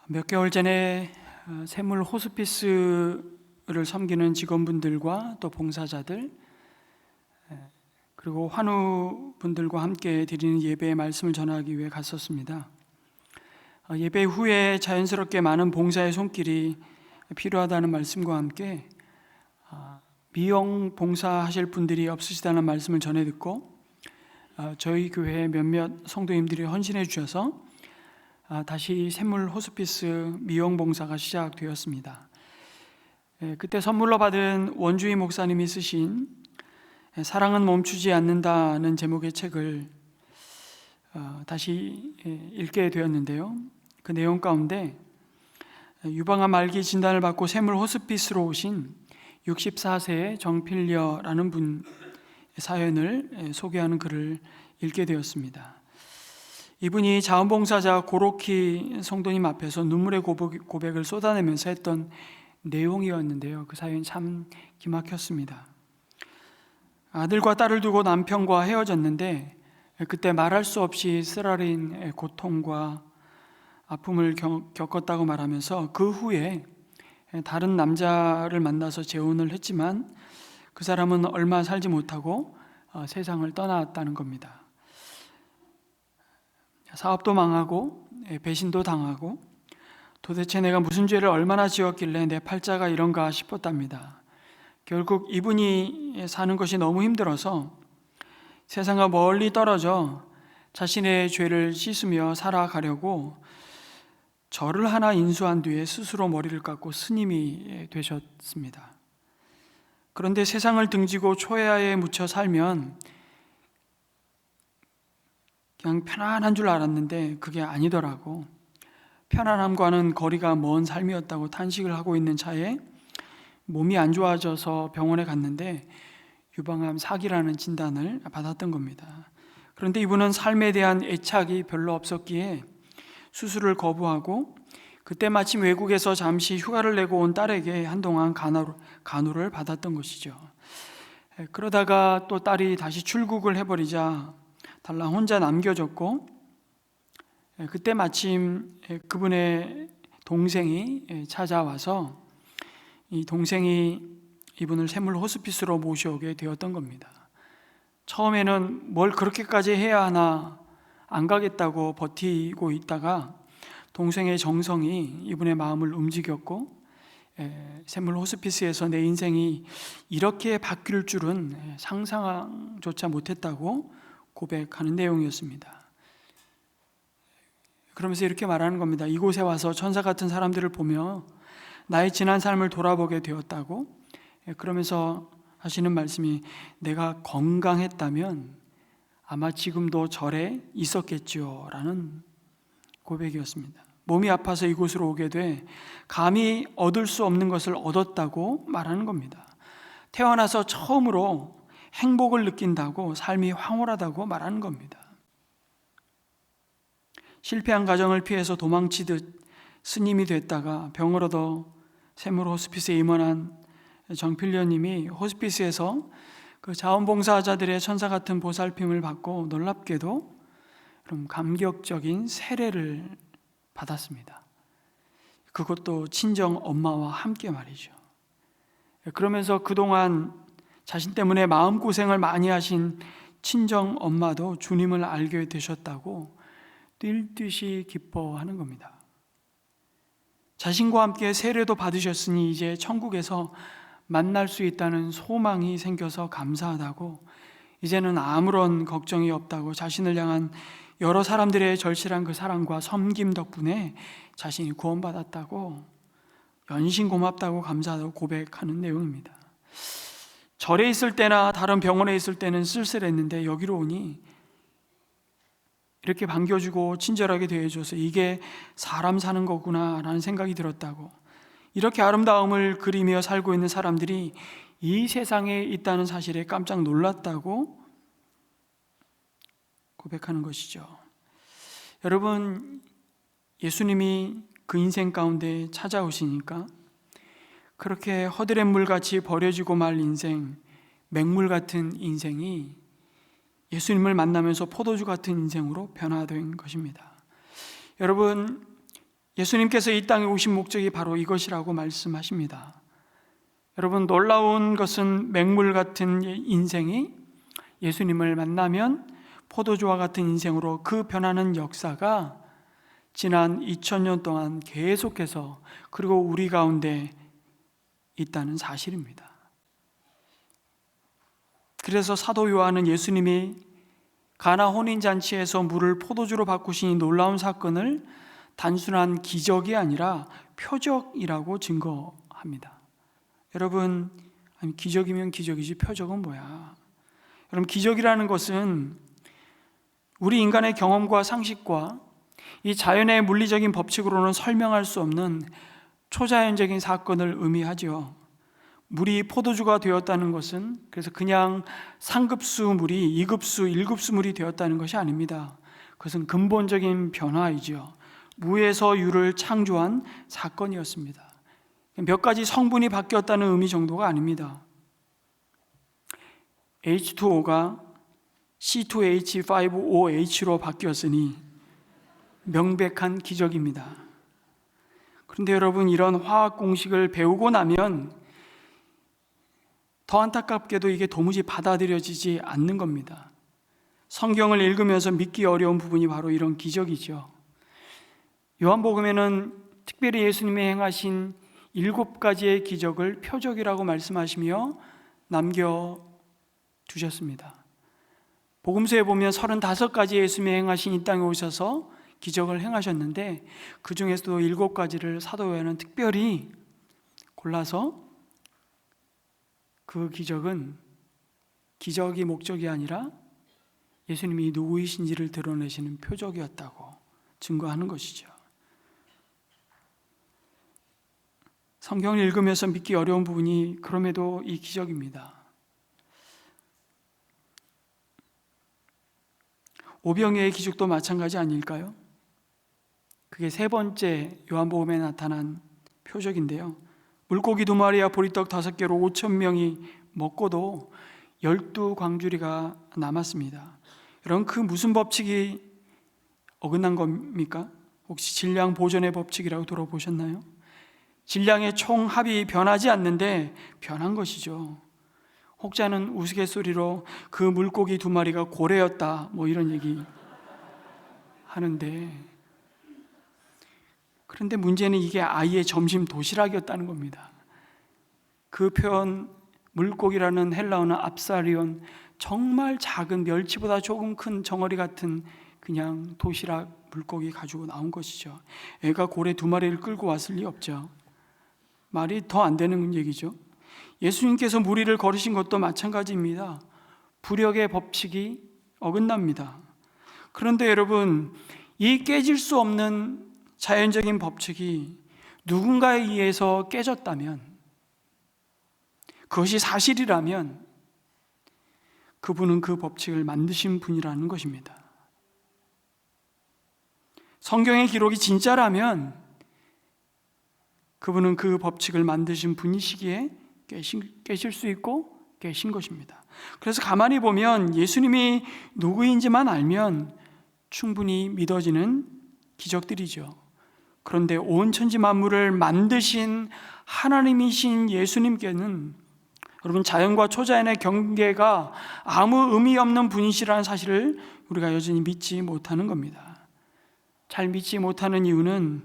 몇 개월 전에 샘물 호스피스를 섬기는 직원분들과 또 봉사자들 그리고 환우분들과 함께 드리는 예배의 말씀을 전하기 위해 갔었습니다. 예배 후에 자연스럽게 많은 봉사의 손길이 필요하다는 말씀과 함께 미용 봉사하실 분들이 없으시다는 말씀을 전해 듣고 저희 교회 몇몇 성도님들이 헌신해 주셔서 다시 샘물 호스피스 미용 봉사가 시작되었습니다. 그때 선물로 받은 원주희 목사님이 쓰신 사랑은 멈추지 않는다는 제목의 책을 다시 읽게 되었는데요. 그 내용 가운데 유방암 말기 진단을 받고 샘물 호스피스로 오신 64세의 정필려라는 분 사연을 소개하는 글을 읽게 되었습니다. 이분이 자원봉사자 고로키 성도님 앞에서 눈물의 고백을 쏟아내면서 했던 내용이었는데요. 그 사연이 참 기막혔습니다. 아들과 딸을 두고 남편과 헤어졌는데 그때 말할 수 없이 쓰라린 고통과 아픔을 겪었다고 말하면서 그 후에 다른 남자를 만나서 재혼을 했지만 그 사람은 얼마 살지 못하고 세상을 떠났다는 겁니다. 사업도 망하고 배신도 당하고 도대체 내가 무슨 죄를 얼마나 지었길래 내 팔자가 이런가 싶었답니다. 결국 이분이 사는 것이 너무 힘들어서 세상과 멀리 떨어져 자신의 죄를 씻으며 살아가려고 절을 하나 인수한 뒤에 스스로 머리를 깎고 스님이 되셨습니다. 그런데 세상을 등지고 초야에 묻혀 살면 그냥 편안한 줄 알았는데 그게 아니더라고. 편안함과는 거리가 먼 삶이었다고 탄식을 하고 있는 차에 몸이 안 좋아져서 병원에 갔는데 유방암 4기라는 진단을 받았던 겁니다. 그런데 이분은 삶에 대한 애착이 별로 없었기에 수술을 거부하고 그때 마침 외국에서 잠시 휴가를 내고 온 딸에게 한동안 간호를 받았던 것이죠. 그러다가 또 딸이 다시 출국을 해버리자 달랑 혼자 남겨졌고 그때 마침 그분의 동생이 찾아와서 이 동생이 이분을 샘물 호스피스로 모셔오게 되었던 겁니다. 처음에는 뭘 그렇게까지 해야 하나 안 가겠다고 버티고 있다가 동생의 정성이 이분의 마음을 움직였고 샘물 호스피스에서 내 인생이 이렇게 바뀔 줄은 상상조차 못했다고 고백하는 내용이었습니다. 그러면서 이렇게 말하는 겁니다. 이곳에 와서 천사 같은 사람들을 보며 나의 지난 삶을 돌아보게 되었다고. 그러면서 하시는 말씀이 내가 건강했다면 아마 지금도 절에 있었겠지요 라는 고백이었습니다. 몸이 아파서 이곳으로 오게 돼 감히 얻을 수 없는 것을 얻었다고 말하는 겁니다. 태어나서 처음으로 행복을 느낀다고, 삶이 황홀하다고 말하는 겁니다. 실패한 가정을 피해서 도망치듯 스님이 됐다가 병을 얻어 샘물 호스피스에 입원한 정필려님이 호스피스에서 그 자원봉사자들의 천사 같은 보살핌을 받고 놀랍게도 그럼 감격적인 세례를 받았습니다. 그것도 친정 엄마와 함께 말이죠. 그러면서 그동안 자신 때문에 마음고생을 많이 하신 친정 엄마도 주님을 알게 되셨다고 뛸 듯이 기뻐하는 겁니다. 자신과 함께 세례도 받으셨으니 이제 천국에서 만날 수 있다는 소망이 생겨서 감사하다고, 이제는 아무런 걱정이 없다고, 자신을 향한 여러 사람들의 절실한 그 사랑과 섬김 덕분에 자신이 구원받았다고, 연신 고맙다고 감사하다고 고백하는 내용입니다. 절에 있을 때나 다른 병원에 있을 때는 쓸쓸했는데 여기로 오니 이렇게 반겨주고 친절하게 대해줘서 이게 사람 사는 거구나 라는 생각이 들었다고, 이렇게 아름다움을 그리며 살고 있는 사람들이 이 세상에 있다는 사실에 깜짝 놀랐다고 고백하는 것이죠. 여러분, 예수님이 그 인생 가운데 찾아오시니까 그렇게 허드렛물같이 버려지고 말 인생, 맹물 같은 인생이 예수님을 만나면서 포도주 같은 인생으로 변화된 것입니다. 여러분, 예수님께서 이 땅에 오신 목적이 바로 이것이라고 말씀하십니다. 여러분, 놀라운 것은 맹물 같은 인생이 예수님을 만나면 포도주와 같은 인생으로 그 변하는 역사가 지난 2000년 동안 계속해서 그리고 우리 가운데 있다는 사실입니다. 그래서 사도 요한은 예수님이 가나 혼인잔치에서 물을 포도주로 바꾸신 이 놀라운 사건을 단순한 기적이 아니라 표적이라고 증거합니다. 여러분, 아니, 기적이면 기적이지 표적은 뭐야? 여러분, 기적이라는 것은 우리 인간의 경험과 상식과 이 자연의 물리적인 법칙으로는 설명할 수 없는 초자연적인 사건을 의미하죠. 물이 포도주가 되었다는 것은 그래서 그냥 상급수 물이 2급수, 1급수 물이 되었다는 것이 아닙니다. 그것은 근본적인 변화이죠. 무에서 유를 창조한 사건이었습니다. 몇 가지 성분이 바뀌었다는 의미 정도가 아닙니다. H2O가 C2H5OH로 바뀌었으니 명백한 기적입니다. 그런데 여러분, 이런 화학 공식을 배우고 나면 더 안타깝게도 이게 도무지 받아들여지지 않는 겁니다. 성경을 읽으면서 믿기 어려운 부분이 바로 이런 기적이죠. 요한복음에는 특별히 예수님이 행하신 7가지의 기적을 표적이라고 말씀하시며 남겨두셨습니다. 복음서에 보면 35가지 예수님이 행하신 이 땅에 오셔서 기적을 행하셨는데 그 중에서도 7가지를 사도 요한은 특별히 골라서 그 기적은 기적이 목적이 아니라 예수님이 누구이신지를 드러내시는 표적이었다고 증거하는 것이죠. 성경을 읽으면서 믿기 어려운 부분이 그럼에도 이 기적입니다. 오병이어의 기적도 마찬가지 아닐까요? 그게 3번째 요한복음에 나타난 표적인데요. 물고기 2마리와 보리떡 5개로 5,000명이 먹고도 12광주리가 남았습니다. 여러분, 그 무슨 법칙이 어긋난 겁니까? 혹시 질량 보존의 법칙이라고 들어보셨나요? 질량의 총합이 변하지 않는데 변한 것이죠. 혹자는 우스갯소리로 그 물고기 2마리가 고래였다 뭐 이런 얘기 하는데, 그런데 문제는 이게 아이의 점심 도시락이었다는 겁니다. 그 표현 물고기라는 헬라어는 압사리온, 정말 작은 멸치보다 조금 큰 정어리 같은 그냥 도시락 물고기 가지고 나온 것이죠. 애가 고래 2마리를 끌고 왔을 리 없죠. 말이 더 안 되는 얘기죠. 예수님께서 무리를 걸으신 것도 마찬가지입니다. 부력의 법칙이 어긋납니다. 그런데 여러분, 이 깨질 수 없는 자연적인 법칙이 누군가에 의해서 깨졌다면, 그것이 사실이라면 그분은 그 법칙을 만드신 분이라는 것입니다. 성경의 기록이 진짜라면 그분은 그 법칙을 만드신 분이시기에 깨실 수 있고 깨신 것입니다. 그래서 가만히 보면 예수님이 누구인지만 알면 충분히 믿어지는 기적들이죠. 그런데 온 천지 만물을 만드신 하나님이신 예수님께는 여러분, 자연과 초자연의 경계가 아무 의미 없는 분이시라는 사실을 우리가 여전히 믿지 못하는 겁니다. 잘 믿지 못하는 이유는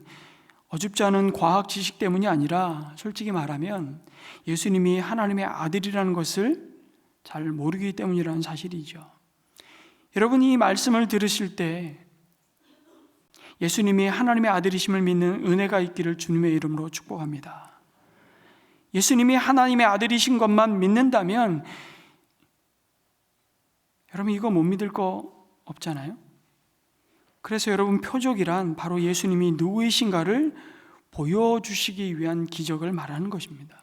어줍지 않은 과학 지식 때문이 아니라 솔직히 말하면 예수님이 하나님의 아들이라는 것을 잘 모르기 때문이라는 사실이죠. 여러분, 이 말씀을 들으실 때 예수님이 하나님의 아들이심을 믿는 은혜가 있기를 주님의 이름으로 축복합니다. 예수님이 하나님의 아들이신 것만 믿는다면 여러분, 이거 못 믿을 거 없잖아요. 그래서 여러분, 표적이란 바로 예수님이 누구이신가를 보여주시기 위한 기적을 말하는 것입니다.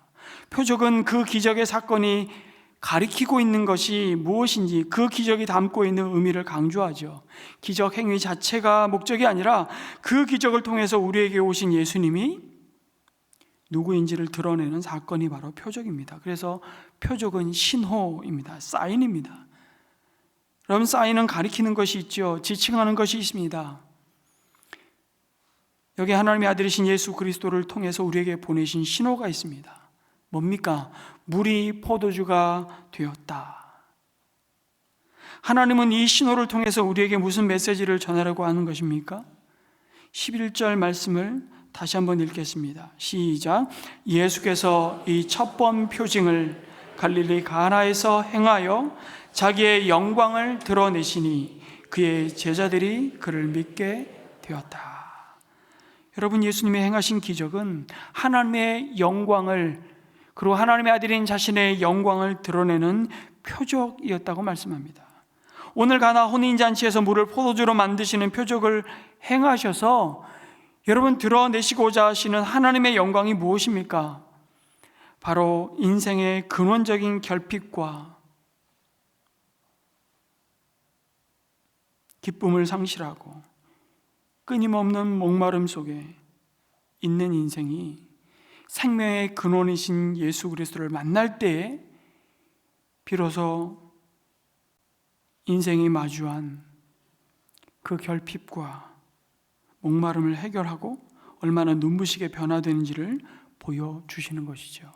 표적은 그 기적의 사건이 가리키고 있는 것이 무엇인지 그 기적이 담고 있는 의미를 강조하죠. 기적 행위 자체가 목적이 아니라 그 기적을 통해서 우리에게 오신 예수님이 누구인지를 드러내는 사건이 바로 표적입니다. 그래서 표적은 신호입니다. 사인입니다. 여러분, 사인은 가리키는 것이 있죠. 지칭하는 것이 있습니다. 여기 하나님의 아들이신 예수 그리스도를 통해서 우리에게 보내신 신호가 있습니다. 뭡니까? 물이 포도주가 되었다. 하나님은 이 신호를 통해서 우리에게 무슨 메시지를 전하려고 하는 것입니까? 11절 말씀을 다시 한번 읽겠습니다. 시작. 예수께서 이 첫 번 표징을 갈릴리 가나에서 행하여 자기의 영광을 드러내시니 그의 제자들이 그를 믿게 되었다. 여러분, 예수님이 행하신 기적은 하나님의 영광을, 그리고 하나님의 아들인 자신의 영광을 드러내는 표적이었다고 말씀합니다. 오늘 가나 혼인잔치에서 물을 포도주로 만드시는 표적을 행하셔서 여러분 드러내시고자 하시는 하나님의 영광이 무엇입니까? 바로 인생의 근원적인 결핍과 기쁨을 상실하고 끊임없는 목마름 속에 있는 인생이 생명의 근원이신 예수 그리스도를 만날 때에 비로소 인생이 마주한 그 결핍과 목마름을 해결하고 얼마나 눈부시게 변화되는지를 보여주시는 것이죠.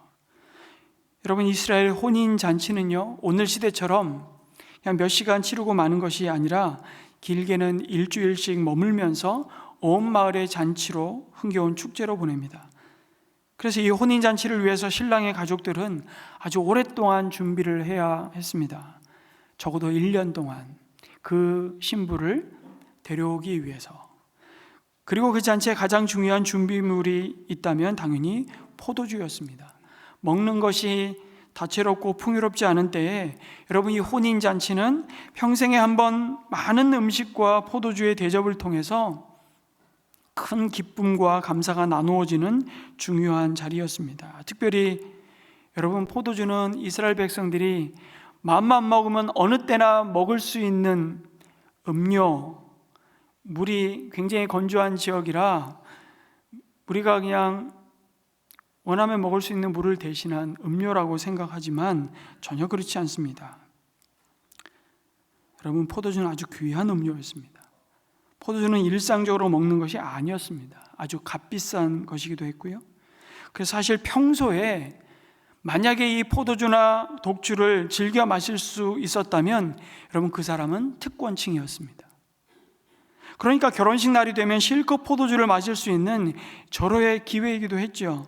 여러분, 이스라엘 혼인잔치는요, 오늘 시대처럼 그냥 몇 시간 치르고 마는 것이 아니라 길게는 일주일씩 머물면서 온 마을의 잔치로 흥겨운 축제로 보냅니다. 그래서 이 혼인잔치를 위해서 신랑의 가족들은 아주 오랫동안 준비를 해야 했습니다. 적어도 1년 동안 그 신부를 데려오기 위해서. 그리고 그 잔치에 가장 중요한 준비물이 있다면 당연히 포도주였습니다. 먹는 것이 다채롭고 풍요롭지 않은 때에 여러분, 이 혼인잔치는 평생에 한 번 많은 음식과 포도주의 대접을 통해서 큰 기쁨과 감사가 나누어지는 중요한 자리였습니다. 특별히 여러분, 포도주는 이스라엘 백성들이 마음만 먹으면 어느 때나 먹을 수 있는 음료, 물이 굉장히 건조한 지역이라 우리가 그냥 원하면 먹을 수 있는 물을 대신한 음료라고 생각하지만 전혀 그렇지 않습니다. 여러분, 포도주는 아주 귀한 음료였습니다. 포도주는 일상적으로 먹는 것이 아니었습니다. 아주 값비싼 것이기도 했고요. 그래서 사실 평소에 만약에 이 포도주나 독주를 즐겨 마실 수 있었다면 여러분, 그 사람은 특권층이었습니다. 그러니까 결혼식 날이 되면 실컷 포도주를 마실 수 있는 절호의 기회이기도 했죠.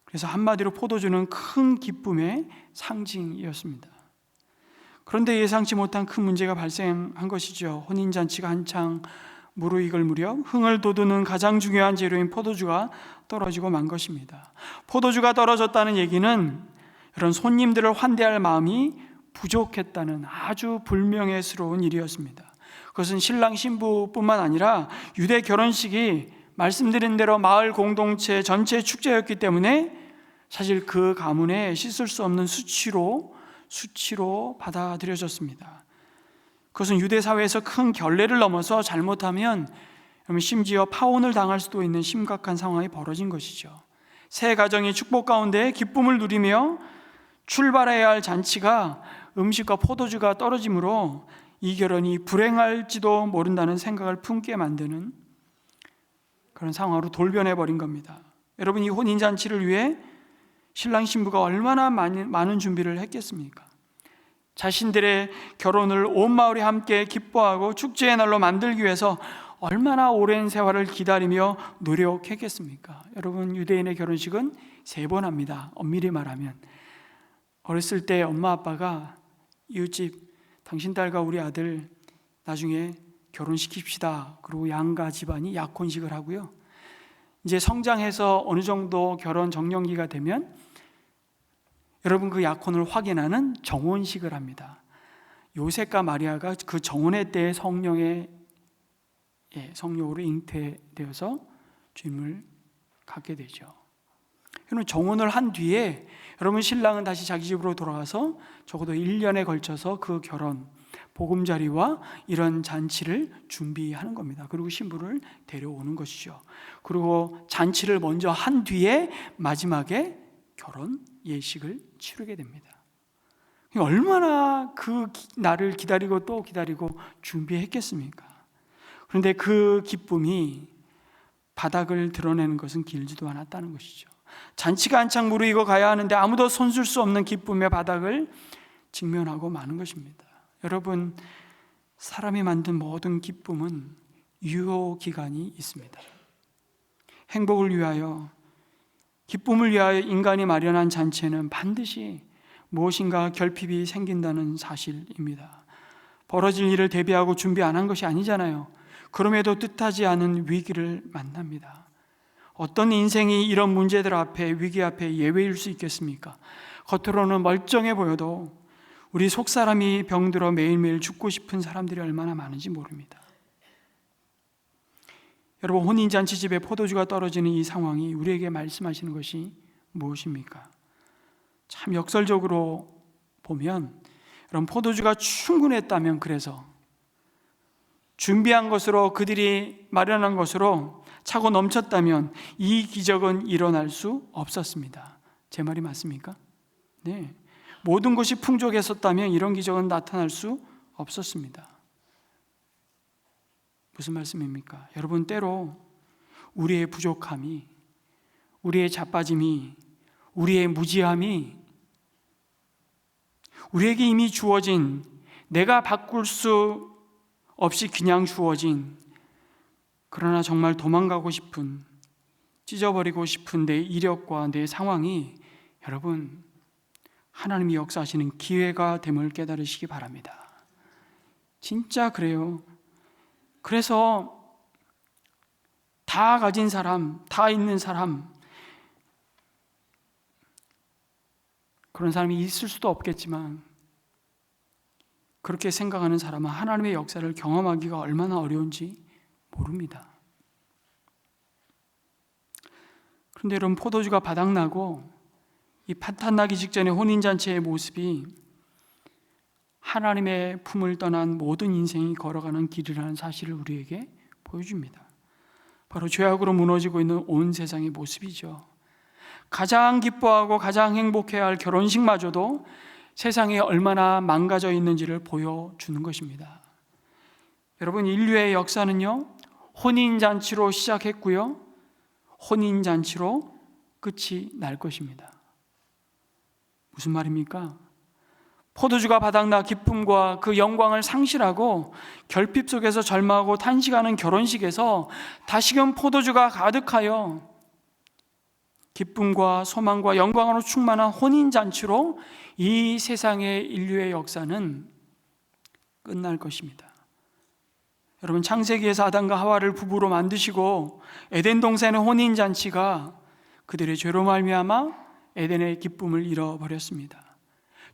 그래서 한마디로 포도주는 큰 기쁨의 상징이었습니다. 그런데 예상치 못한 큰 문제가 발생한 것이죠. 혼인잔치가 한창 무르익을 무렵 흥을 돋우는 가장 중요한 재료인 포도주가 떨어지고 만 것입니다. 포도주가 떨어졌다는 얘기는 이런 손님들을 환대할 마음이 부족했다는 아주 불명예스러운 일이었습니다. 그것은 신랑 신부뿐만 아니라 유대 결혼식이 말씀드린 대로 마을 공동체 전체의 축제였기 때문에 사실 그 가문에 씻을 수 없는 수치로 받아들여졌습니다. 그것은 유대 사회에서 큰 결례를 넘어서 잘못하면 심지어 파혼을 당할 수도 있는 심각한 상황이 벌어진 것이죠. 새 가정이 축복 가운데 기쁨을 누리며 출발해야 할 잔치가 음식과 포도주가 떨어지므로 이 결혼이 불행할지도 모른다는 생각을 품게 만드는 그런 상황으로 돌변해 버린 겁니다. 여러분, 이 혼인잔치를 위해 신랑 신부가 얼마나 많은 준비를 했겠습니까? 자신들의 결혼을 온 마을이 함께 기뻐하고 축제의 날로 만들기 위해서 얼마나 오랜 세월을 기다리며 노력했겠습니까? 여러분, 유대인의 결혼식은 3번 합니다. 엄밀히 말하면 어렸을 때 엄마 아빠가 이웃집 당신 딸과 우리 아들 나중에 결혼시킵시다. 그리고 양가 집안이 약혼식을 하고요. 이제 성장해서 어느 정도 결혼 정년기가 되면 여러분, 그 약혼을 확인하는 정혼식을 합니다. 요셉과 마리아가 그 정혼의 때에 성령으로 잉태되어서 주임을 갖게 되죠. 여러분, 정혼을 한 뒤에 여러분, 신랑은 다시 자기 집으로 돌아가서 적어도 1년에 걸쳐서 그 결혼 보금자리와 이런 잔치를 준비하는 겁니다. 그리고 신부를 데려오는 것이죠. 그리고 잔치를 먼저 한 뒤에 마지막에 결혼 예식을 치르게 됩니다. 얼마나 그 날을 기다리고 또 기다리고 준비했겠습니까? 그런데 그 기쁨이 바닥을 드러내는 것은 길지도 않았다는 것이죠. 잔치가 한창 무르익어 가야 하는데 아무도 손쓸 수 없는 기쁨의 바닥을 직면하고 마는 것입니다. 여러분, 사람이 만든 모든 기쁨은 유효 기간이 있습니다. 행복을 위하여, 기쁨을 위하여 인간이 마련한 잔치에는 반드시 무엇인가 결핍이 생긴다는 사실입니다. 벌어질 일을 대비하고 준비 안 한 것이 아니잖아요. 그럼에도 뜻하지 않은 위기를 만납니다. 어떤 인생이 이런 문제들 앞에, 위기 앞에 예외일 수 있겠습니까? 겉으로는 멀쩡해 보여도 우리 속사람이 병들어 매일매일 죽고 싶은 사람들이 얼마나 많은지 모릅니다. 여러분, 혼인잔치집에 포도주가 떨어지는 이 상황이 우리에게 말씀하시는 것이 무엇입니까? 참 역설적으로 보면, 여러분, 포도주가 충분했다면, 그래서 준비한 것으로, 그들이 마련한 것으로 차고 넘쳤다면 이 기적은 일어날 수 없었습니다. 제 말이 맞습니까? 네. 모든 것이 풍족했었다면 이런 기적은 나타날 수 없었습니다. 무슨 말씀입니까? 여러분, 때로 우리의 부족함이, 우리의 자빠짐이, 우리의 무지함이 우리에게 이미 주어진, 내가 바꿀 수 없이 그냥 주어진, 그러나 정말 도망가고 싶은, 찢어버리고 싶은 내 이력과 내 상황이, 여러분, 하나님이 역사하시는 기회가 됨을 깨달으시기 바랍니다. 진짜 그래요. 그래서 다 가진 사람, 다 있는 사람, 그런 사람이 있을 수도 없겠지만, 그렇게 생각하는 사람은 하나님의 역사를 경험하기가 얼마나 어려운지 모릅니다. 그런데 여러분, 포도주가 바닥나고 이 파탄나기 직전의 혼인잔치의 모습이 하나님의 품을 떠난 모든 인생이 걸어가는 길이라는 사실을 우리에게 보여줍니다. 바로 죄악으로 무너지고 있는 온 세상의 모습이죠. 가장 기뻐하고 가장 행복해야 할 결혼식마저도 세상에 얼마나 망가져 있는지를 보여주는 것입니다. 여러분, 인류의 역사는요, 혼인잔치로 시작했고요, 혼인잔치로 끝이 날 것입니다. 무슨 말입니까? 포도주가 바닥나 기쁨과 그 영광을 상실하고 결핍 속에서 절망하고 탄식하는 결혼식에서 다시금 포도주가 가득하여 기쁨과 소망과 영광으로 충만한 혼인잔치로 이 세상의 인류의 역사는 끝날 것입니다. 여러분, 창세기에서 아담과 하와를 부부로 만드시고 에덴 동산의 혼인잔치가 그들의 죄로 말미암아 에덴의 기쁨을 잃어버렸습니다.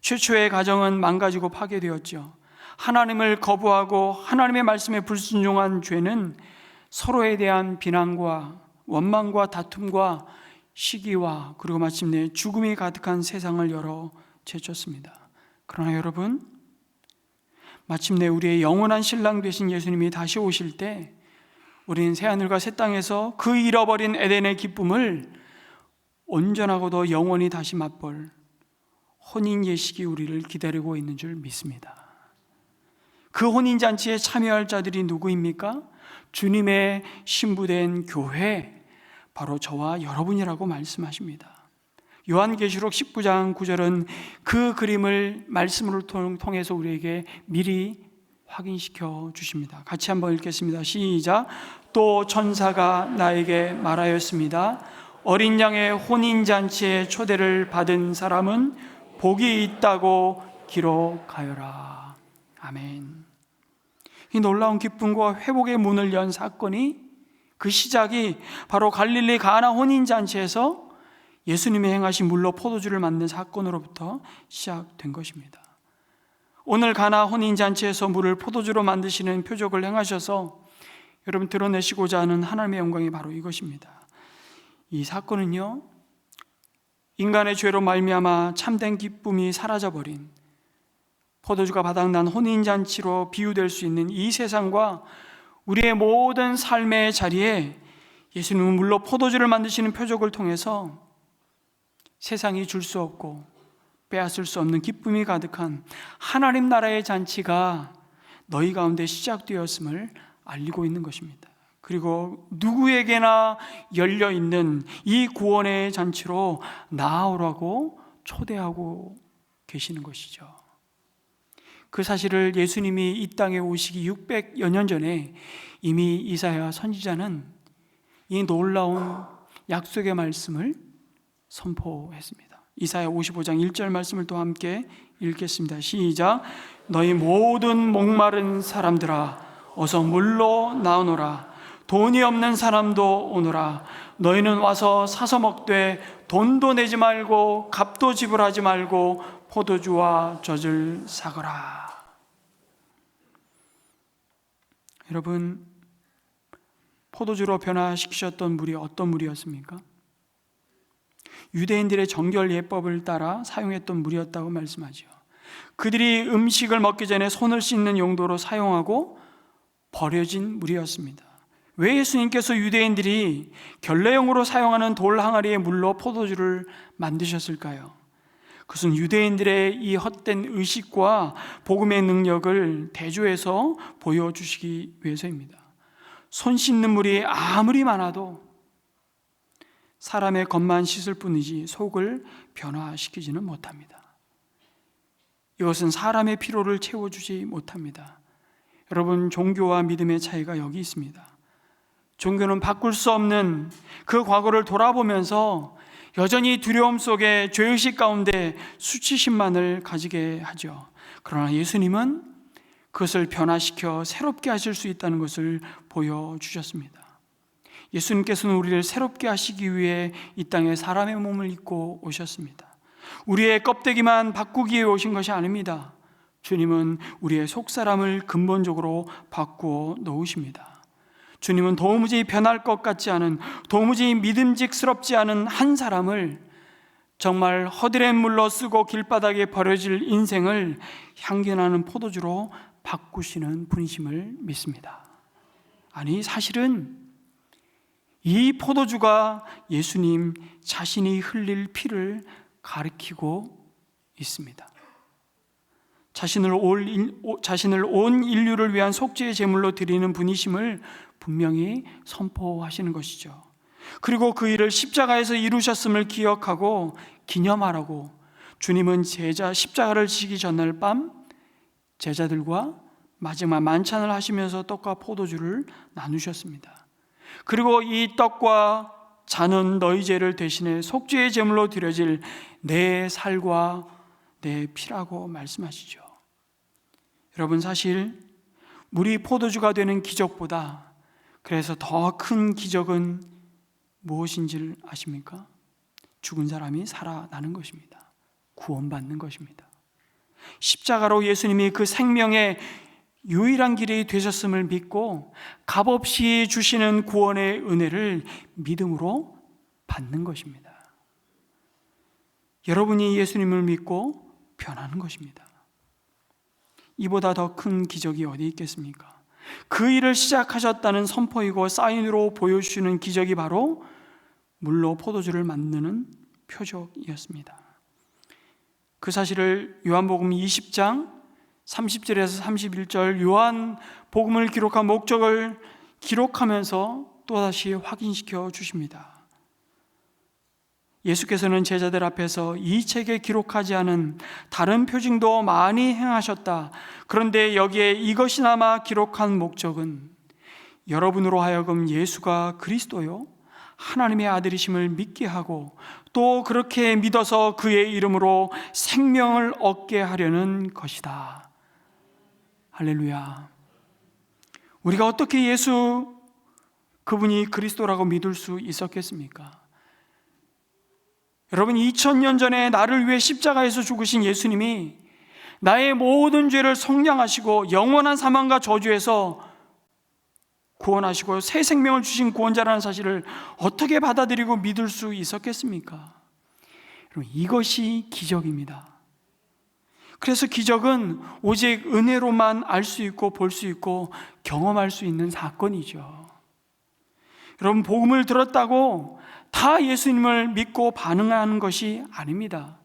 최초의 가정은 망가지고 파괴되었죠. 하나님을 거부하고 하나님의 말씀에 불순종한 죄는 서로에 대한 비난과 원망과 다툼과 시기와 그리고 마침내 죽음이 가득한 세상을 열어 제쳤습니다. 그러나 여러분, 마침내 우리의 영원한 신랑 되신 예수님이 다시 오실 때 우리는 새하늘과 새 땅에서 그 잃어버린 에덴의 기쁨을 온전하고도 영원히 다시 맛볼 혼인 예식이 우리를 기다리고 있는 줄 믿습니다. 그 혼인잔치에 참여할 자들이 누구입니까? 주님의 신부된 교회, 바로 저와 여러분이라고 말씀하십니다. 요한계시록 19장 9절은 그 그림을 말씀으로 통해서 우리에게 미리 확인시켜 주십니다. 같이 한번 읽겠습니다. 시작. 또 천사가 나에게 말하였습니다. 어린 양의 혼인잔치에 초대를 받은 사람은 복이 있다고 기록하여라. 아멘. 이 놀라운 기쁨과 회복의 문을 연 사건이, 그 시작이 바로 갈릴리 가나 혼인잔치에서 예수님이 행하신 물로 포도주를 만든 사건으로부터 시작된 것입니다. 오늘 가나 혼인잔치에서 물을 포도주로 만드시는 표적을 행하셔서 여러분 드러내시고자 하는 하나님의 영광이 바로 이것입니다. 이 사건은요, 인간의 죄로 말미암아 참된 기쁨이 사라져버린, 포도주가 바닥난 혼인잔치로 비유될 수 있는 이 세상과 우리의 모든 삶의 자리에 예수님은 물로 포도주를 만드시는 표적을 통해서 세상이 줄 수 없고 빼앗을 수 없는 기쁨이 가득한 하나님 나라의 잔치가 너희 가운데 시작되었음을 알리고 있는 것입니다. 그리고 누구에게나 열려있는 이 구원의 잔치로 나아오라고 초대하고 계시는 것이죠. 그 사실을 예수님이 이 땅에 오시기 600여 년 전에 이미 이사야 선지자는 이 놀라운 약속의 말씀을 선포했습니다. 이사야 55장 1절 말씀을 또 함께 읽겠습니다. 시작. 너희 모든 목마른 사람들아 어서 물로 나오너라. 돈이 없는 사람도 오너라. 너희는 와서 사서 먹되 돈도 내지 말고 값도 지불하지 말고 포도주와 젖을 사거라. 여러분, 포도주로 변화시키셨던 물이 어떤 물이었습니까? 유대인들의 정결 예법을 따라 사용했던 물이었다고 말씀하죠. 그들이 음식을 먹기 전에 손을 씻는 용도로 사용하고 버려진 물이었습니다. 왜 예수님께서 유대인들이 결례용으로 사용하는 돌 항아리의 물로 포도주를 만드셨을까요? 그것은 유대인들의 이 헛된 의식과 복음의 능력을 대조해서 보여주시기 위해서입니다. 손 씻는 물이 아무리 많아도 사람의 겉만 씻을 뿐이지 속을 변화시키지는 못합니다. 이것은 사람의 피로를 채워주지 못합니다. 여러분, 종교와 믿음의 차이가 여기 있습니다. 종교는 바꿀 수 없는 그 과거를 돌아보면서 여전히 두려움 속에 죄의식 가운데 수치심만을 가지게 하죠. 그러나 예수님은 그것을 변화시켜 새롭게 하실 수 있다는 것을 보여주셨습니다. 예수님께서는 우리를 새롭게 하시기 위해 이 땅에 사람의 몸을 입고 오셨습니다. 우리의 껍데기만 바꾸기 위해 오신 것이 아닙니다. 주님은 우리의 속사람을 근본적으로 바꾸어 놓으십니다. 주님은 도무지 변할 것 같지 않은, 도무지 믿음직스럽지 않은 한 사람을 정말 허드렛 물로 쓰고 길바닥에 버려질 인생을 향기나는 포도주로 바꾸시는 분이심을 믿습니다. 아니, 사실은 이 포도주가 예수님 자신이 흘릴 피를 가리키고 있습니다. 자신을 온 인류를 위한 속죄의 제물로 드리는 분이심을 분명히 선포하시는 것이죠. 그리고 그 일을 십자가에서 이루셨음을 기억하고 기념하라고 주님은 십자가를 지기 전날 밤 제자들과 마지막 만찬을 하시면서 떡과 포도주를 나누셨습니다. 그리고 이 떡과 잔은 너희 죄를 대신해 속죄의 제물로 드려질 내 살과 내 피라고 말씀하시죠. 여러분, 사실 물이 포도주가 되는 기적보다 그래서 더 큰 기적은 무엇인지를 아십니까? 죽은 사람이 살아나는 것입니다. 구원받는 것입니다. 십자가로 예수님이 그 생명의 유일한 길이 되셨음을 믿고 값없이 주시는 구원의 은혜를 믿음으로 받는 것입니다. 여러분이 예수님을 믿고 변하는 것입니다. 이보다 더 큰 기적이 어디 있겠습니까? 그 일을 시작하셨다는 선포이고 사인으로 보여주시는 기적이 바로 물로 포도주를 만드는 표적이었습니다. 그 사실을 요한복음 20장 30절에서 31절 요한복음을 기록한 목적을 기록하면서 또다시 확인시켜 주십니다. 예수께서는 제자들 앞에서 이 책에 기록하지 않은 다른 표징도 많이 행하셨다. 그런데 여기에 이것이나마 기록한 목적은 여러분으로 하여금 예수가 그리스도요 하나님의 아들이심을 믿게 하고 또 그렇게 믿어서 그의 이름으로 생명을 얻게 하려는 것이다. 할렐루야. 우리가 어떻게 예수 그분이 그리스도라고 믿을 수 있었겠습니까? 여러분, 2000년 전에 나를 위해 십자가에서 죽으신 예수님이 나의 모든 죄를 속량하시고 영원한 사망과 저주에서 구원하시고 새 생명을 주신 구원자라는 사실을 어떻게 받아들이고 믿을 수 있었겠습니까? 여러분, 이것이 기적입니다. 그래서 기적은 오직 은혜로만 알 수 있고 볼 수 있고 경험할 수 있는 사건이죠. 여러분, 복음을 들었다고 다 예수님을 믿고 반응하는 것이 아닙니다.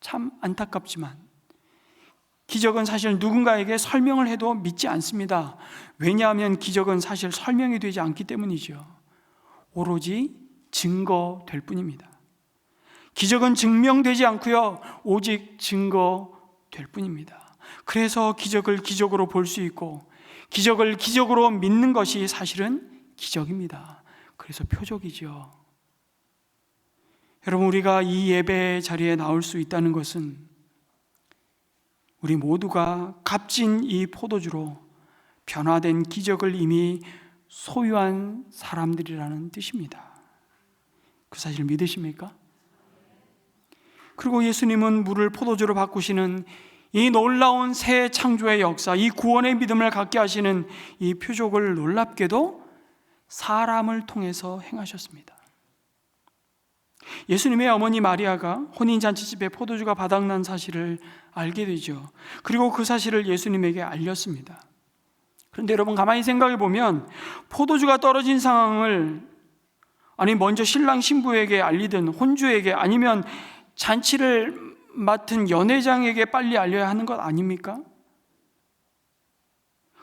참 안타깝지만 기적은 사실 누군가에게 설명을 해도 믿지 않습니다. 왜냐하면 기적은 사실 설명이 되지 않기 때문이죠. 오로지 증거될 뿐입니다. 기적은 증명되지 않고요, 오직 증거될 뿐입니다. 그래서 기적을 기적으로 볼 수 있고 기적을 기적으로 믿는 것이 사실은 기적입니다. 그래서 표적이죠. 여러분, 우리가 이 예배 자리에 나올 수 있다는 것은 우리 모두가 값진 이 포도주로 변화된 기적을 이미 소유한 사람들이라는 뜻입니다. 그 사실 믿으십니까? 그리고 예수님은 물을 포도주로 바꾸시는 이 놀라운 새 창조의 역사, 이 구원의 믿음을 갖게 하시는 이 표적을 놀랍게도 사람을 통해서 행하셨습니다. 예수님의 어머니 마리아가 혼인잔치집에 포도주가 바닥난 사실을 알게 되죠. 그리고 그 사실을 예수님에게 알렸습니다. 그런데 여러분, 가만히 생각해 보면 포도주가 떨어진 상황을 먼저 신랑 신부에게 알리든 혼주에게 아니면 잔치를 맡은 연회장에게 빨리 알려야 하는 것 아닙니까?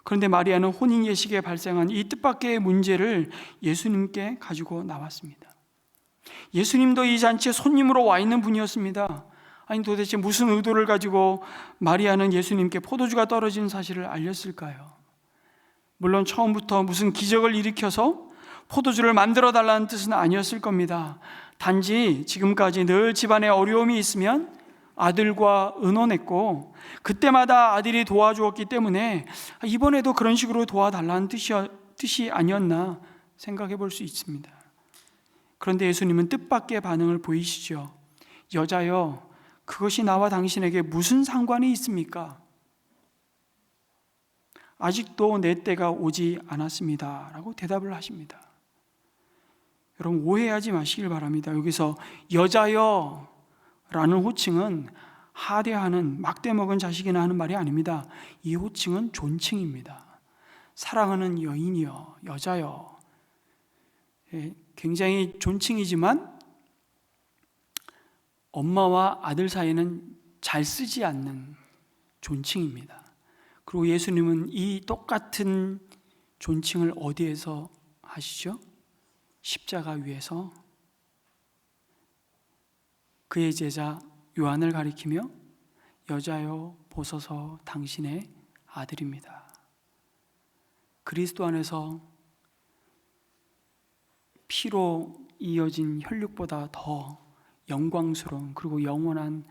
그런데 마리아는 혼인 예식에 발생한 이 뜻밖의 문제를 예수님께 가지고 나왔습니다. 예수님도 이 잔치에 손님으로 와 있는 분이었습니다. 도대체 무슨 의도를 가지고 마리아는 예수님께 포도주가 떨어진 사실을 알렸을까요? 물론 처음부터 무슨 기적을 일으켜서 포도주를 만들어 달라는 뜻은 아니었을 겁니다. 단지 지금까지 늘 집안에 어려움이 있으면 아들과 의논했고 그때마다 아들이 도와주었기 때문에 이번에도 그런 식으로 도와달라는 뜻이 아니었나 생각해 볼 수 있습니다. 그런데 예수님은 뜻밖의 반응을 보이시죠. 여자여, 그것이 나와 당신에게 무슨 상관이 있습니까? 아직도 내 때가 오지 않았습니다 라고 대답을 하십니다. 여러분, 오해하지 마시길 바랍니다. 여기서 여자여 라는 호칭은 하대하는, 막대먹은 자식이나 하는 말이 아닙니다. 이 호칭은 존칭입니다. 사랑하는 여인이여, 여자여. 굉장히 존칭이지만 엄마와 아들 사이에는 잘 쓰지 않는 존칭입니다. 그리고 예수님은 이 똑같은 존칭을 어디에서 하시죠? 십자가 위에서 그의 제자 요한을 가리키며 여자여 보소서 당신의 아들입니다. 그리스도 안에서 피로 이어진 혈육보다 더 영광스러운 그리고 영원한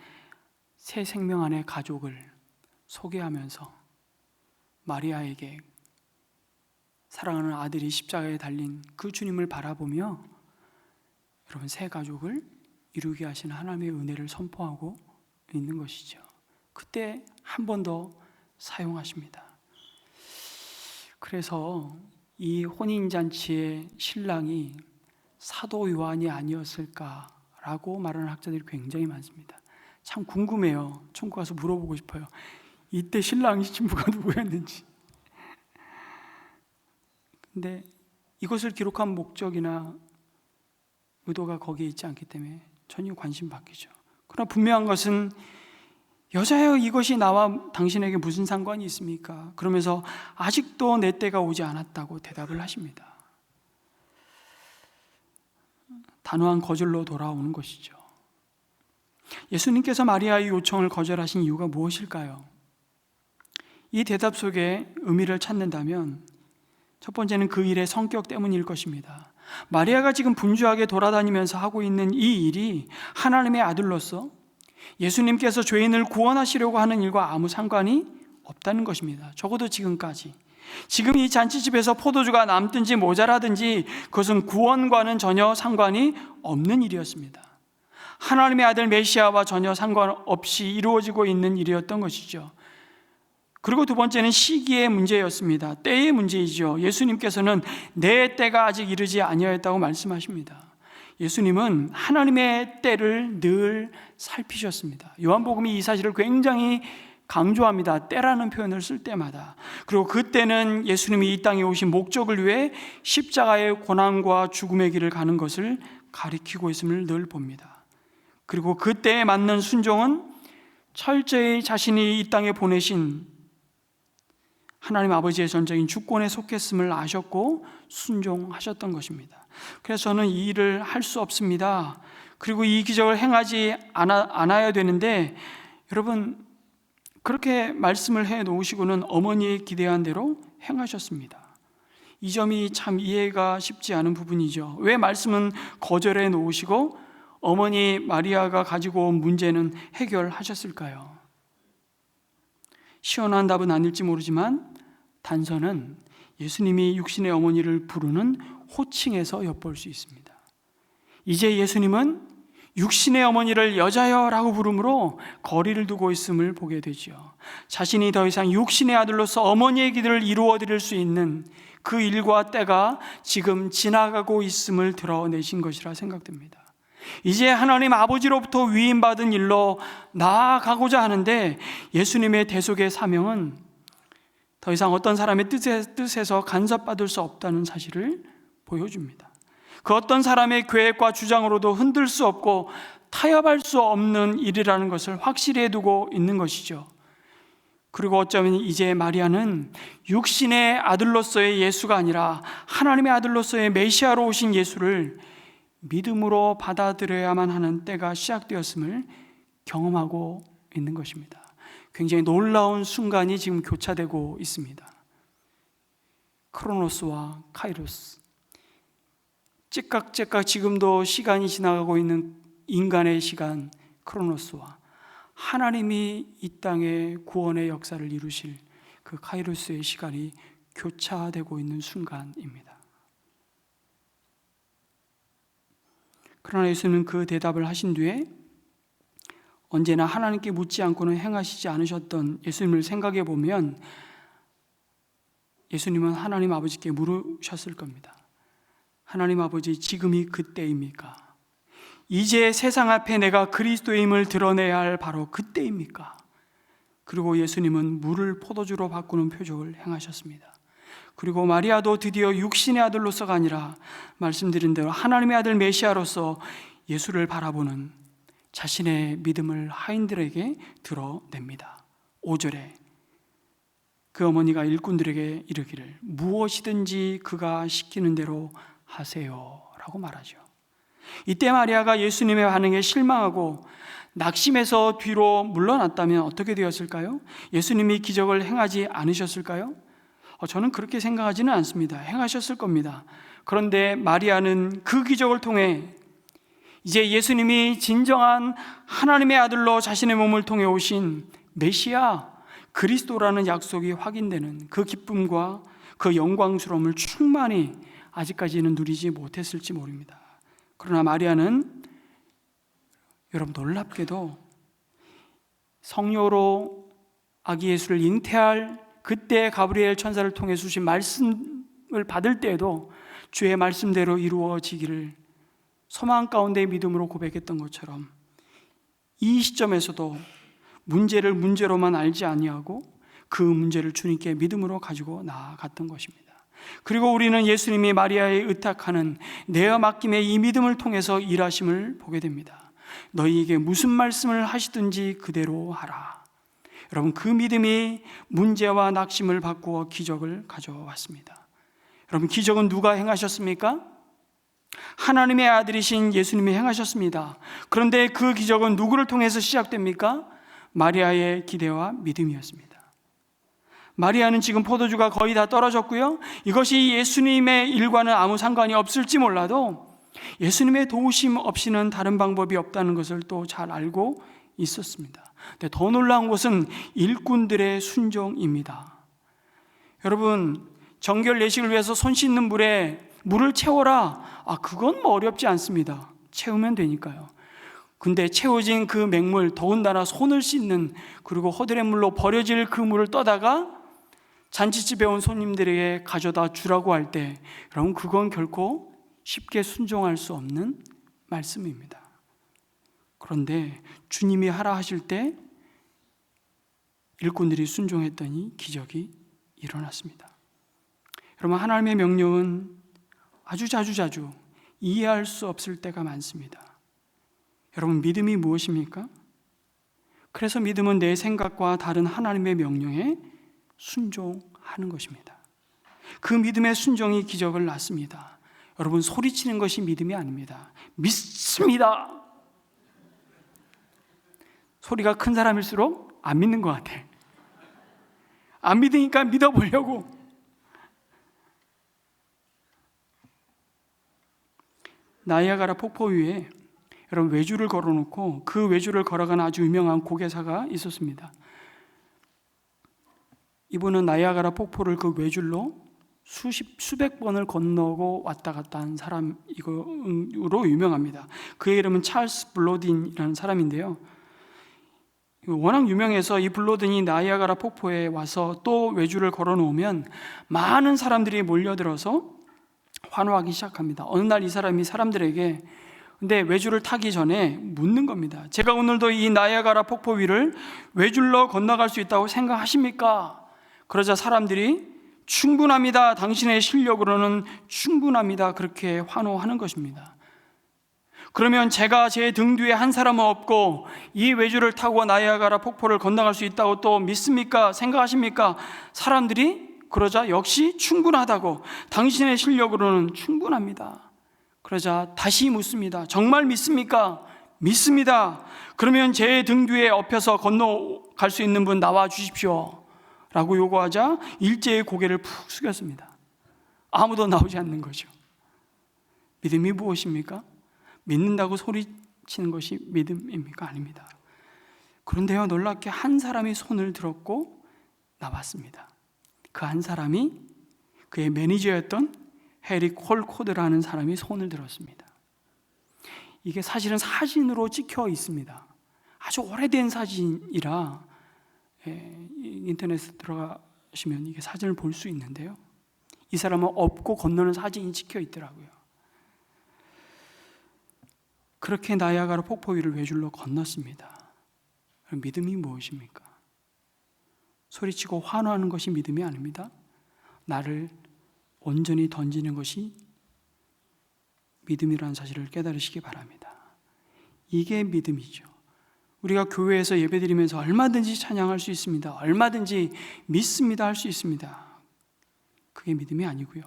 새 생명 안의 가족을 소개하면서 마리아에게 사랑하는 아들이 십자가에 달린 그 주님을 바라보며 여러분, 새 가족을 이루게 하신 하나님의 은혜를 선포하고 있는 것이죠. 그때 한 번 더 사용하십니다. 그래서 이 혼인잔치의 신랑이 사도 요한이 아니었을까라고 말하는 학자들이 굉장히 많습니다. 참 궁금해요. 천국 가서 물어보고 싶어요. 이때 신랑 신부가 누구였는지. 근데 이것을 기록한 목적이나 의도가 거기에 있지 않기 때문에 전혀 관심 바뀌죠. 그러나 분명한 것은 여자여, 이것이 나와 당신에게 무슨 상관이 있습니까? 그러면서 아직도 내 때가 오지 않았다고 대답을 하십니다. 단호한 거절로 돌아오는 것이죠. 예수님께서 마리아의 요청을 거절하신 이유가 무엇일까요? 이 대답 속에 의미를 찾는다면 첫 번째는 그 일의 성격 때문일 것입니다. 마리아가 지금 분주하게 돌아다니면서 하고 있는 이 일이 하나님의 아들로서 예수님께서 죄인을 구원하시려고 하는 일과 아무 상관이 없다는 것입니다. 적어도 지금까지. 지금 이 잔치집에서 포도주가 남든지 모자라든지 그것은 구원과는 전혀 상관이 없는 일이었습니다. 하나님의 아들 메시아와 전혀 상관없이 이루어지고 있는 일이었던 것이죠. 그리고 두 번째는 시기의 문제였습니다. 때의 문제이죠. 예수님께서는 내 때가 아직 이르지 아니하였다고 말씀하십니다. 예수님은 하나님의 때를 늘 살피셨습니다. 요한복음이 이 사실을 굉장히 강조합니다. 때라는 표현을 쓸 때마다. 그리고 그 때는 예수님이 이 땅에 오신 목적을 위해 십자가의 고난과 죽음의 길을 가는 것을 가리키고 있음을 늘 봅니다. 그리고 그 때에 맞는 순종은 철저히 자신이 이 땅에 보내신 하나님 아버지의 전적인 주권에 속했음을 아셨고 순종하셨던 것입니다. 그래서 저는 이 일을 할 수 없습니다, 그리고 이 기적을 행하지 않아야 되는데, 여러분 그렇게 말씀을 해 놓으시고는 어머니의 기대한 대로 행하셨습니다. 이 점이 참 이해가 쉽지 않은 부분이죠. 왜 말씀은 거절해 놓으시고 어머니 마리아가 가지고 온 문제는 해결하셨을까요? 시원한 답은 아닐지 모르지만 단서는 예수님이 육신의 어머니를 부르는 호칭에서 엿볼 수 있습니다. 이제 예수님은 육신의 어머니를 여자여라고 부르므로 거리를 두고 있음을 보게 되죠. 자신이 더 이상 육신의 아들로서 어머니의 기도를 이루어 드릴 수 있는 그 일과 때가 지금 지나가고 있음을 드러내신 것이라 생각됩니다. 이제 하나님 아버지로부터 위임받은 일로 나아가고자 하는데, 예수님의 대속의 사명은 더 이상 어떤 사람의 뜻에서 간섭받을 수 없다는 사실을 보여줍니다. 그 어떤 사람의 계획과 주장으로도 흔들 수 없고 타협할 수 없는 일이라는 것을 확실히 두고 있는 것이죠. 그리고 어쩌면 이제 마리아는 육신의 아들로서의 예수가 아니라 하나님의 아들로서의 메시아로 오신 예수를 믿음으로 받아들여야만 하는 때가 시작되었음을 경험하고 있는 것입니다. 굉장히 놀라운 순간이 지금 교차되고 있습니다. 크로노스와 카이로스, 찌깍찌깍 지금도 시간이 지나가고 있는 인간의 시간 크로노스와 하나님이 이 땅에 구원의 역사를 이루실 그 카이로스의 시간이 교차되고 있는 순간입니다. 그러나 예수님은 그 대답을 하신 뒤에 언제나 하나님께 묻지 않고는 행하시지 않으셨던 예수님을 생각해 보면, 예수님은 하나님 아버지께 물으셨을 겁니다. 하나님 아버지, 지금이 그때입니까? 이제 세상 앞에 내가 그리스도임을 드러내야 할 바로 그때입니까? 그리고 예수님은 물을 포도주로 바꾸는 표적을 행하셨습니다. 그리고 마리아도 드디어 육신의 아들로서가 아니라 말씀드린 대로 하나님의 아들 메시아로서 예수를 바라보는 자신의 믿음을 하인들에게 드러냅니다. 5절에 그 어머니가 일꾼들에게 이르기를 무엇이든지 그가 시키는 대로 하세요 라고 말하죠. 이때 마리아가 예수님의 반응에 실망하고 낙심해서 뒤로 물러났다면 어떻게 되었을까요? 예수님이 기적을 행하지 않으셨을까요? 저는 그렇게 생각하지는 않습니다. 행하셨을 겁니다. 그런데 마리아는 그 기적을 통해 이제 예수님이 진정한 하나님의 아들로 자신의 몸을 통해 오신 메시아 그리스도라는 약속이 확인되는 그 기쁨과 그 영광스러움을 충만히 아직까지는 누리지 못했을지 모릅니다. 그러나 마리아는 여러분 놀랍게도 성녀로 아기 예수를 잉태할 그때 가브리엘 천사를 통해 주신 말씀을 받을 때에도 주의 말씀대로 이루어지기를 소망 가운데 믿음으로 고백했던 것처럼 이 시점에서도 문제를 문제로만 알지 아니하고 그 문제를 주님께 믿음으로 가지고 나아갔던 것입니다. 그리고 우리는 예수님이 마리아에 의탁하는 내어 맡김의 이 믿음을 통해서 일하심을 보게 됩니다. 너희에게 무슨 말씀을 하시든지 그대로 하라. 여러분, 그 믿음이 문제와 낙심을 바꾸어 기적을 가져왔습니다. 여러분, 기적은 누가 행하셨습니까? 하나님의 아들이신 예수님이 행하셨습니다. 그런데 그 기적은 누구를 통해서 시작됩니까? 마리아의 기대와 믿음이었습니다. 마리아는 지금 포도주가 거의 다 떨어졌고요, 이것이 예수님의 일과는 아무 상관이 없을지 몰라도 예수님의 도우심 없이는 다른 방법이 없다는 것을 또 잘 알고 있었습니다. 근데 더 놀라운 것은 일꾼들의 순종입니다. 여러분, 정결 예식을 위해서 손 씻는 물에 물을 채워라. 그건 뭐 어렵지 않습니다. 채우면 되니까요. 근데 채워진 그 맹물, 더군다나 손을 씻는, 그리고 허들의 물로 버려질 그 물을 떠다가 잔치집에 온 손님들에게 가져다 주라고 할 때, 여러분, 그건 결코 쉽게 순종할 수 없는 말씀입니다. 그런데 주님이 하라 하실 때 일꾼들이 순종했더니 기적이 일어났습니다. 여러분, 하나님의 명령은 아주 자주 이해할 수 없을 때가 많습니다. 여러분, 믿음이 무엇입니까? 그래서 믿음은 내 생각과 다른 하나님의 명령에 순종하는 것입니다. 그 믿음의 순종이 기적을 낳습니다. 여러분, 소리치는 것이 믿음이 아닙니다. 믿습니다. 소리가 큰 사람일수록 안 믿는 것 같아. 안 믿으니까 믿어보려고. 나이아가라 폭포 위에 여러분 외주를 걸어놓고 그 외주를 걸어가는 아주 유명한 고개사가 있었습니다. 이분은 나이아가라 폭포를 그 외줄로 수백 번을 건너고 왔다 갔다 한 사람으로 유명합니다. 그의 이름은 찰스 블로딘이라는 사람인데요. 워낙 유명해서 이 블로딘이 나이아가라 폭포에 와서 또 외주를 걸어 놓으면 많은 사람들이 몰려들어서 환호하기 시작합니다. 어느 날 이 사람이 사람들에게 근데 외주를 타기 전에 묻는 겁니다. 제가 오늘도 이 나이아가라 폭포 위를 외줄로 건너갈 수 있다고 생각하십니까? 그러자 사람들이 충분합니다. 당신의 실력으로는 충분합니다. 그렇게 환호하는 것입니다. 그러면 제가 제 등 뒤에 한 사람은 없고 이 외주를 타고 나이아가라 폭포를 건너갈 수 있다고 또 믿습니까? 생각하십니까? 사람들이 그러자 역시 충분하다고, 당신의 실력으로는 충분합니다. 그러자 다시 묻습니다. 정말 믿습니까? 믿습니다. 그러면 제 등 뒤에 엎혀서 건너갈 수 있는 분 나와 주십시오 라고 요구하자 일제히 고개를 푹 숙였습니다. 아무도 나오지 않는 거죠. 믿음이 무엇입니까? 믿는다고 소리치는 것이 믿음입니까? 아닙니다. 그런데요, 놀랍게 한 사람이 손을 들었고 나왔습니다. 그 한 사람이 그의 매니저였던 해리 콜코드라는 사람이 손을 들었습니다. 이게 사실은 사진으로 찍혀 있습니다. 아주 오래된 사진이라 인터넷에 들어가시면 이게 사진을 볼 수 있는데요, 이 사람은 업고 건너는 사진이 찍혀 있더라고요. 그렇게 나이아가라 폭포 위를 외줄로 건넜습니다. 믿음이 무엇입니까? 소리치고 환호하는 것이 믿음이 아닙니다. 나를 온전히 던지는 것이 믿음이라는 사실을 깨달으시기 바랍니다. 이게 믿음이죠. 우리가 교회에서 예배드리면서 얼마든지 찬양할 수 있습니다. 얼마든지 믿습니다 할 수 있습니다. 그게 믿음이 아니고요.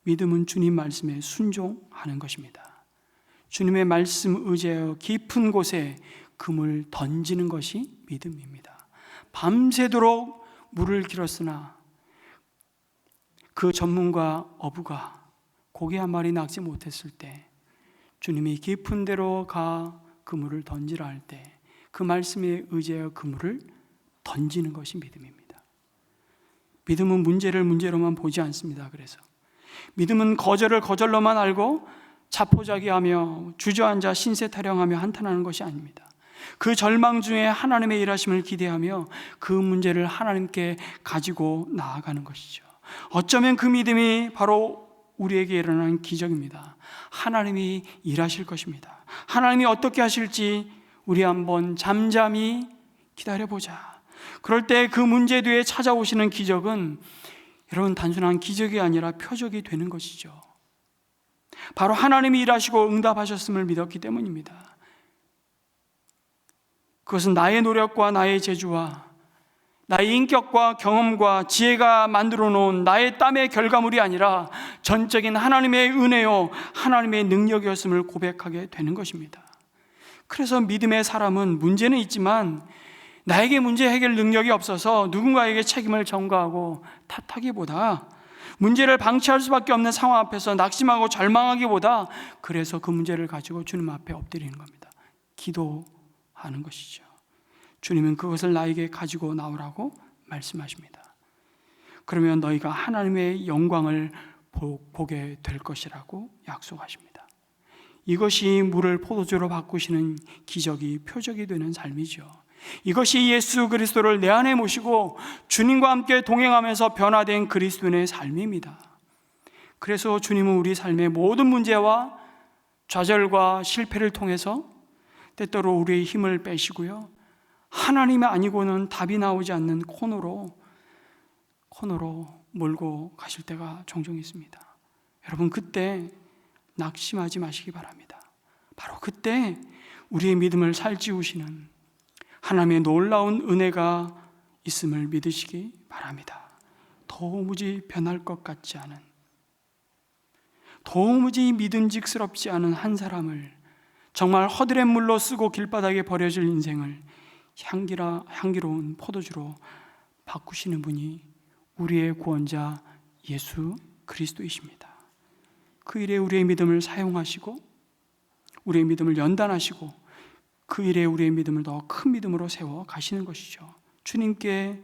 믿음은 주님 말씀에 순종하는 것입니다. 주님의 말씀 의지하여 깊은 곳에 금을 던지는 것이 믿음입니다. 밤새도록 물을 길었으나 그 전문가 어부가 고기 한 마리 낚지 못했을 때 주님이 깊은 데로 가 그물을 던지라 할 때 그 말씀에 의지하여 그물을 던지는 것이 믿음입니다. 믿음은 문제를 문제로만 보지 않습니다. 그래서 믿음은 거절을 거절로만 알고 자포자기하며 주저앉아 신세타령하며 한탄하는 것이 아닙니다. 그 절망 중에 하나님의 일하심을 기대하며 그 문제를 하나님께 가지고 나아가는 것이죠. 어쩌면 그 믿음이 바로 우리에게 일어나는 기적입니다. 하나님이 일하실 것입니다. 하나님이 어떻게 하실지 우리 한번 잠잠히 기다려보자. 그럴 때 그 문제 뒤에 찾아오시는 기적은 여러분 단순한 기적이 아니라 표적이 되는 것이죠. 바로 하나님이 일하시고 응답하셨음을 믿었기 때문입니다. 그것은 나의 노력과 나의 재주와 나의 인격과 경험과 지혜가 만들어 놓은 나의 땀의 결과물이 아니라 전적인 하나님의 은혜요 하나님의 능력이었음을 고백하게 되는 것입니다. 그래서 믿음의 사람은 문제는 있지만 나에게 문제 해결 능력이 없어서 누군가에게 책임을 전가하고 탓하기보다, 문제를 방치할 수밖에 없는 상황 앞에서 낙심하고 절망하기보다 그래서 그 문제를 가지고 주님 앞에 엎드리는 겁니다. 기도하는 것이죠. 주님은 그것을 나에게 가지고 나오라고 말씀하십니다. 그러면 너희가 하나님의 영광을 보게 될 것이라고 약속하십니다. 이것이 물을 포도주로 바꾸시는 기적이 표적이 되는 삶이죠. 이것이 예수 그리스도를 내 안에 모시고 주님과 함께 동행하면서 변화된 그리스도인의 삶입니다. 그래서 주님은 우리 삶의 모든 문제와 좌절과 실패를 통해서 때때로 우리의 힘을 빼시고요, 하나님이 아니고는 답이 나오지 않는 코너로 몰고 가실 때가 종종 있습니다. 여러분, 그때 낙심하지 마시기 바랍니다. 바로 그때 우리의 믿음을 살찌우시는 하나님의 놀라운 은혜가 있음을 믿으시기 바랍니다. 도무지 변할 것 같지 않은, 도무지 믿음직스럽지 않은 한 사람을 정말 허드렛 물로 쓰고 길바닥에 버려질 인생을 향기로운 포도주로 바꾸시는 분이 우리의 구원자 예수 그리스도이십니다. 그 일에 우리의 믿음을 사용하시고 우리의 믿음을 연단하시고 그 일에 우리의 믿음을 더 큰 믿음으로 세워 가시는 것이죠. 주님께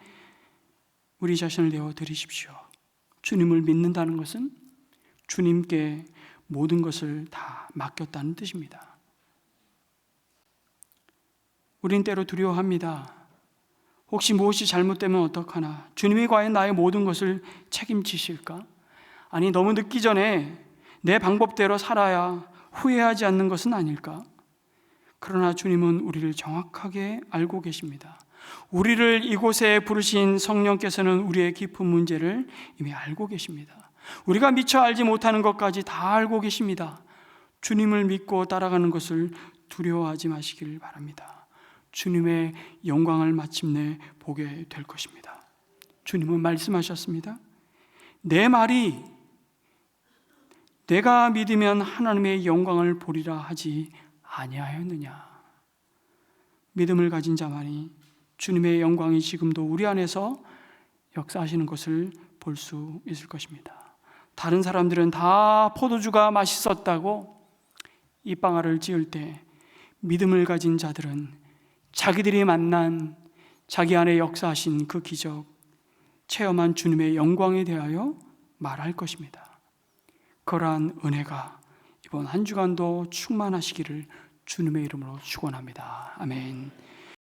우리 자신을 내어 드리십시오. 주님을 믿는다는 것은 주님께 모든 것을 다 맡겼다는 뜻입니다. 우린 때로 두려워합니다. 혹시 무엇이 잘못되면 어떡하나? 주님이 과연 나의 모든 것을 책임지실까? 아니, 너무 늦기 전에 내 방법대로 살아야 후회하지 않는 것은 아닐까? 그러나 주님은 우리를 정확하게 알고 계십니다. 우리를 이곳에 부르신 성령께서는 우리의 깊은 문제를 이미 알고 계십니다. 우리가 미처 알지 못하는 것까지 다 알고 계십니다. 주님을 믿고 따라가는 것을 두려워하지 마시길 바랍니다. 주님의 영광을 마침내 보게 될 것입니다. 주님은 말씀하셨습니다. 내 말이 내가 믿으면 하나님의 영광을 보리라 하지 아니하였느냐. 믿음을 가진 자만이 주님의 영광이 지금도 우리 안에서 역사하시는 것을 볼 수 있을 것입니다. 다른 사람들은 다 포도주가 맛있었다고 입방아를 찌을 때 믿음을 가진 자들은 자기들이 만난 자기 안에 역사하신 그 기적, 체험한 주님의 영광에 대하여 말할 것입니다. 그러한 은혜가 이번 한 주간도 충만하시기를 주님의 이름으로 축원합니다. 아멘.